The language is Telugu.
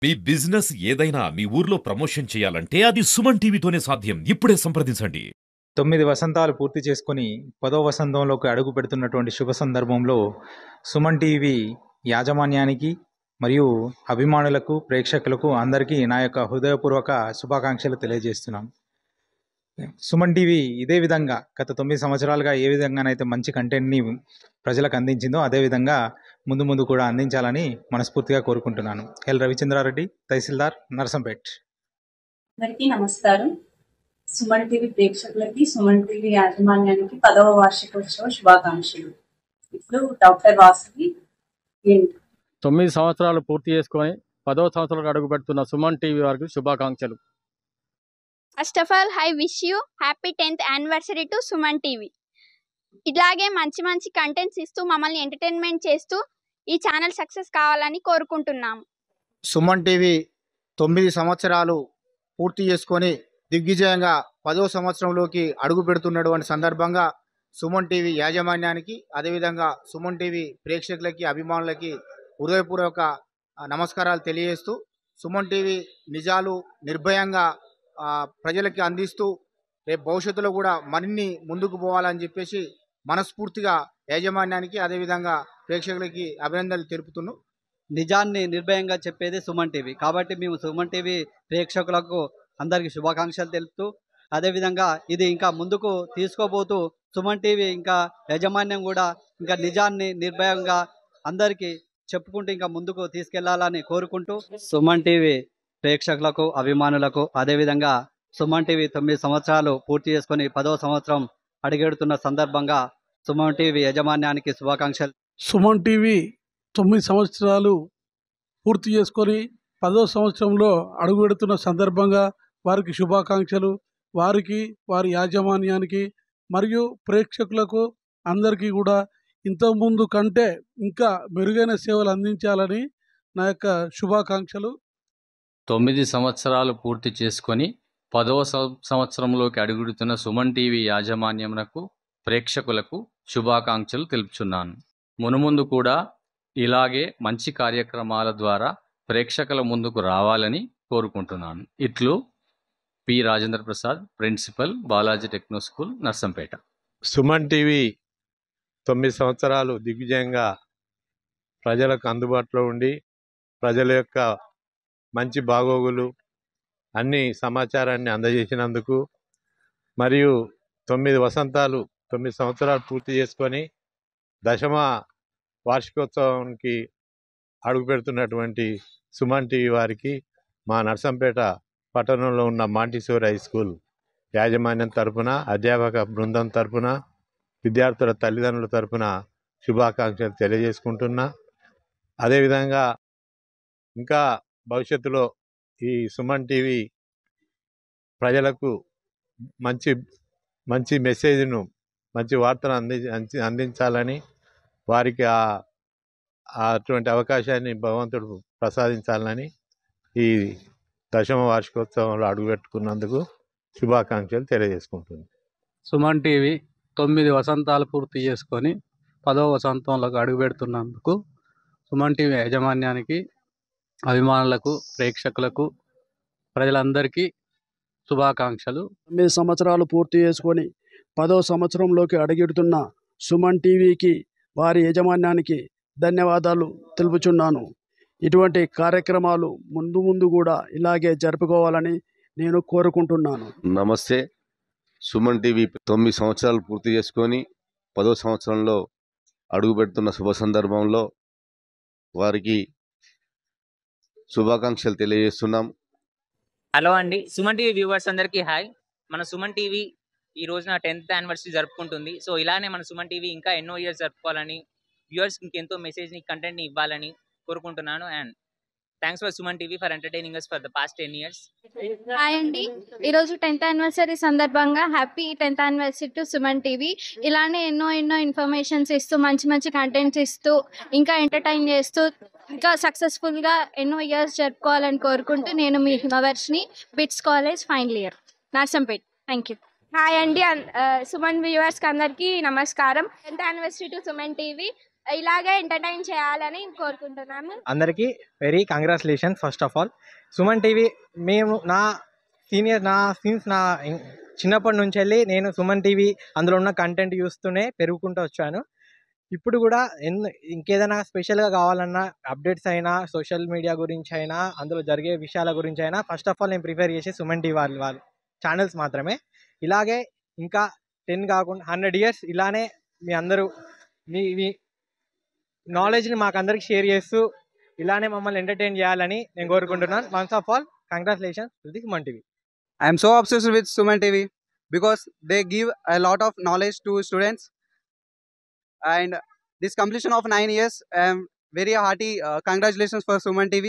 మీ బిజినెస్ ఏదైనా మీ ఊర్లో ప్రమోషన్ చేయాలంటే అది సుమన్ టీవీతోనే సాధ్యం. ఇప్పుడే సంప్రదించండి. 9 వసంతాలు పూర్తి చేసుకొని 10వ వసంతంలోకి అడుగు పెడుతున్నటువంటి శుభ సందర్భంలో సుమన్ టీవీ యాజమాన్యానికి మరియు అభిమానులకు, ప్రేక్షకులకు అందరికీ నా యొక్క హృదయపూర్వక శుభాకాంక్షలు తెలియజేస్తున్నాను. సుమన్ టీవీ ఇదే విధంగా గత 9 సంవత్సరాలుగా ఏ విధంగానైతే మంచి కంటెంట్ని ప్రజలకు అందించిందో అదేవిధంగా ముందు కూడా అందించాలని మనస్ఫూర్తిగా కోరుకుంటున్నాను. ఎల్ రవిచంద్రారెడ్డి, తహసీల్దార్, నర్సంపేట్. అందరికీ నమస్కారం. సుమన్ టీవీ ప్రేక్షకులకి, సుమన్ టీవీ యాజమాన్యానికి 10వ వార్షికోత్సవ శుభాకాంక్షలు. ఇప్పుడు డాక్టర్ వాసుకి 9 సంవత్సరాలు పూర్తి చేసుకొని 10వ సంవత్సరాలకు అడుగు పెడుతున్న సుమన్ టీవీ వారికి శుభాకాంక్షలు. First of all I wish you happy 10th anniversary to Suman TV. ఇలాగే మంచి కంటెంట్స్ ఇస్తూ మమ్మల్ని ఎంటర్టైన్మెంట్ చేస్తూ ఈ ఛానల్ సక్సెస్ కావాలని కోరుకుంటున్నాము. సుమన్ టీవీ 9 సంవత్సరాలు పూర్తి చేసుకొని దిగ్విజయంగా 10వ సంవత్సరంలోకి అడుగు పెడుతున్నటువంటి సందర్భంగా సుమన్ టీవీ యాజమాన్యానికి, అదేవిధంగా సుమన్ టీవీ ప్రేక్షకులకి, అభిమానులకి హృదయపూర్వక నమస్కారాలు తెలియజేస్తూ, సుమన్ టీవీ నిజాలు నిర్భయంగా ప్రజలకి అందిస్తూ రేపు భవిష్యత్తులో కూడా మరిన్ని ముందుకు పోవాలని చెప్పేసి మనస్ఫూర్తిగా యాజమాన్యానికి, అదేవిధంగా ప్రేక్షకులకి అభినందనలు తెలుపుతున్నాను. నిజాన్ని నిర్భయంగా చెప్పేది సుమన్ టీవీ కాబట్టి మేము సుమన్ టీవీ ప్రేక్షకులకు అందరికీ శుభాకాంక్షలు తెలుపుతూ, అదేవిధంగా ఇది ఇంకా ముందుకు తీసుకోబోతూ సుమన్ టీవీ ఇంకా యాజమాన్యం కూడా ఇంకా నిజాన్ని నిర్భయంగా అందరికీ చెప్పుకుంటూ ఇంకా ముందుకు తీసుకెళ్లాలని కోరుకుంటూ, సుమన్ టీవీ ప్రేక్షకులకు, అభిమానులకు, అదేవిధంగా సుమన్ టీవీ 9 సంవత్సరాలు పూర్తి చేసుకొని 10వ సంవత్సరం అడుగెడుతున్న సందర్భంగా సుమన్ టీవీ యాజమాన్యానికి శుభాకాంక్షలు. సుమన్ టీవీ 9 సంవత్సరాలు పూర్తి చేసుకొని 10వ సంవత్సరంలో అడుగు పెడుతున్న సందర్భంగా వారికి శుభాకాంక్షలు. వారికి, వారి యాజమాన్యానికి మరియు ప్రేక్షకులకు అందరికీ కూడా ఇంతకుముందు కంటే ఇంకా మెరుగైన సేవలు అందించాలని నా యొక్క శుభాకాంక్షలు. 9 సంవత్సరాలు పూర్తి చేసుకొని 10వ సంవత్సరంలోకి అడుగుడుతున్న సుమన్ టీవీ యాజమాన్యమునకు, ప్రేక్షకులకు శుభాకాంక్షలు తెలుపుచున్నాను. మునుముందు కూడా ఇలాగే మంచి కార్యక్రమాల ద్వారా ప్రేక్షకుల ముందుకు రావాలని కోరుకుంటున్నాను. ఇట్లు P Rajendra Prasad, principal, Balaji techno school, Narsampet. Suman TV 9 సంవత్సరాలు దిగ్విజయంగా ప్రజలకు అందుబాటులో ఉండి ప్రజల యొక్క మంచి బాగోగులు అన్ని సమాచారాన్ని అందజేసినందుకు, మరియు 9 వసంతాలు 9 సంవత్సరాలు పూర్తి చేసుకొని 10వ వార్షికోత్సవానికి అడుగు పెడుతున్నటువంటి సుమన్ టీవీ వారికి మా నర్సంపేట పట్టణంలో ఉన్న మాంటిసోరి హై స్కూల్ యాజమాన్యం తరఫున, అధ్యాపక బృందం తరఫున, విద్యార్థుల తల్లిదండ్రుల తరఫున శుభాకాంక్షలు తెలియజేసుకుంటున్నా. అదేవిధంగా ఇంకా భవిష్యత్తులో ఈ సుమన్ టీవీ ప్రజలకు మంచి మెసేజ్ను, మంచి వార్తను అందించాలని, వారికి అటువంటి అవకాశాన్ని భగవంతుడు ప్రసాదించాలని ఈ 10వ వార్షికోత్సవంలో అడుగుపెట్టుకున్నందుకు శుభాకాంక్షలు తెలియజేసుకుంటుంది. సుమన్ టీవీ 9 వసంతాలు పూర్తి చేసుకొని 10వ వసంతంలోకి అడుగు పెడుతున్నందుకు సుమన్ టీవీ యాజమాన్యానికి, అభిమానులకు, ప్రేక్షకులకు, ప్రజలందరికీ శుభాకాంక్షలు. 9 సంవత్సరాలు పూర్తి చేసుకొని 10వ సంవత్సరంలోకి అడుగెడుతున్న సుమన్ టీవీకి, వారి యాజమాన్యానికి ధన్యవాదాలు తెలుపుచున్నాను. ఇటువంటి కార్యక్రమాలు ముందు కూడా ఇలాగే జరుపుకోవాలని నేను కోరుకుంటున్నాను. నమస్తే. సుమన్ టీవీ 9 సంవత్సరాలు పూర్తి చేసుకొని 10వ సంవత్సరంలో అడుగు పెడుతున్న శుభ సందర్భంలో వారికి శుభాకాంక్షలు తెలియజేస్తున్నాం. హలో అండి, సుమన్ టీవీ వ్యూవర్స్ అందరికీ హాయ్. మన సుమన్ టీవీ ఈ రోజున 10th యానివర్సరీ జరుపుకుంటుంది. సో ఇలానే మన సుమన్ టీవీ ఇంకా ఎన్నో ఇయర్స్ జరుపుకోవాలని, వ్యూవర్స్కి ఇంకెంతో మెసేజ్ని, కంటెంట్ని ఇవ్వాలని కోరుకుంటున్నాను. And thanks for Suman TV for entertaining us for the past 10 years. Hi అండి, ఈరోజు 10th యానివర్సరీ సందర్భంగా happy 10th anniversary to Suman TV. ఇలానే ఎన్నో ఇన్ఫర్మేషన్స్ ఇస్తూ, మంచి కంటెంట్స్ ఇస్తూ, ఇంకా ఎంటర్టైన్ చేస్తూ, ఇంకా సక్సెస్ఫుల్గా ఎన్నో ఇయర్స్ జరుపుకోవాలని కోరుకుంటూ, నేను మీ Himavarshini, BITS college final year, Narsampet. Thank you. Hi అండి, సుమన్ వ్యూవర్స్కి అందరికీ నమస్కారం. 10th anniversary to Suman TV. ఇలాగే ఎంటర్టైన్ చేయాలని కోరుకుంటున్నాము. అందరికీ very congratulations. First of all Suman TV మేము నా చిన్నప్పటి నుంచి వెళ్ళి నేను సుమన్ టీవీ అందులో ఉన్న కంటెంట్ చూస్తూనే పెరుగుకుంటూ వచ్చాను. ఇప్పుడు కూడా ఇంకేదైనా స్పెషల్గా కావాలన్నా అప్డేట్స్ అయినా సోషల్ మీడియా గురించి అయినా అందులో జరిగే విషయాల గురించి అయినా ఫస్ట్ ఆఫ్ ఆల్ నేను ప్రిఫర్ చేసే సుమన్ టీవీ వాళ్ళ ఛానల్స్ మాత్రమే. ఇలాగే ఇంకా 10 కాకుండా 100 years ఇలానే మీ అందరూ మీ నాలెడ్జ్ని మాకు అందరికి షేర్ చేస్తూ ఇలానే మమ్మల్ని ఎంటర్టైన్ చేయాలని నేను కోరుకుంటున్నాను. Once of all congratulations to the Suman TV. I am so obsessed with Suman TV because they give a lot of knowledge to students, and this completion of 9 years, I am very hearty congratulations for Suman TV.